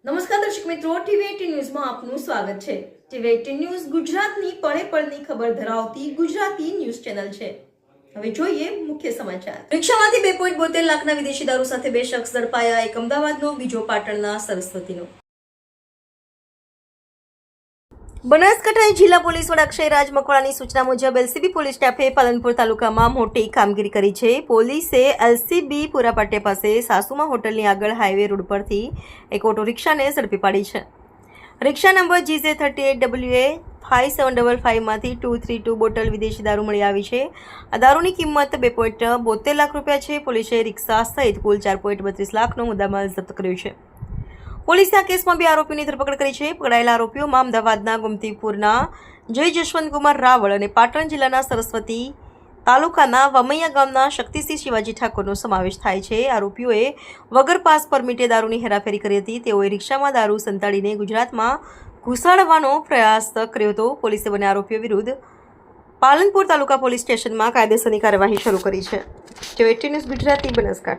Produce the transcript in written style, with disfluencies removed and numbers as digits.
નમસ્કાર દર્શક મિત્રો, ટીવી18 ન્યૂઝમાં આપનું સ્વાગત છે। ટીવી18 ન્યૂઝ ગુજરાતની પળે પળની ખબર ધરાવતી ગુજરાતી ન્યૂઝ ચેનલ છે। હવે જોઈએ મુખ્ય સમાચાર। રિક્ષામાંથી 2.72 લાખના વિદેશી દારૂ સાથે 2 શખ્સ ઝડપાયા। એક અમદાવાદનો, બીજો પાટણના સરસ્વતીનો। બનાસકાંઠા જિલ્લા પોલીસ વડા અક્ષયરાજ મકવાણાની સૂચના મુજબ એલસીબી પોલીસ સ્ટાફે પાલનપુર તાલુકામાં મોટી કામગીરી કરી છે। પોલીસે એલસીબી પુરા પાટિયા પાસે સાસુમા હોટલની આગળ હાઈવે રોડ પરથી એક ઓટો રિક્ષાને ઝડપી પાડી છે। રિક્ષા નંબર GJ38WA5755 માંથી 232 બોટલ વિદેશી દારૂ મળી આવી છે। આ દારૂની કિંમત 2.72 લાખ રૂપિયા છે। પોલીસે રિક્ષા સહિત કુલ 4.32 લાખનો મુદ્દામાલ જપ્ત કર્યો છે। પોલીસે આ કેસમાં 2 આરોપીઓની ધરપકડ કરી છે। પકડાયેલા આરોપીઓમાં અમદાવાદના ગોમતીપુરના જય જશવંતકુમાર રાવળ અને પાટણ જિલ્લાના સરસ્વતી તાલુકાના વમૈયા ગામના શક્તિસિંહ શિવાજી ઠાકોરનો સમાવેશ થાય છે। આરોપીઓએ વગર પાસ પરમિટે દારૂની હેરાફેરી કરી હતી। તેઓએ રિક્ષામાં દારૂ સંતાડીને ગુજરાતમાં ઘુસાડવાનો પ્રયાસ કર્યો હતો। પોલીસે બંને આરોપીઓ વિરુદ્ધ પાલનપુર તાલુકા પોલીસ સ્ટેશનમાં કાયદેસરની કાર્યવાહી શરૂ કરી છે। ટીવી18 ન્યૂઝ ગુજરાતી, બનાસકાંઠા।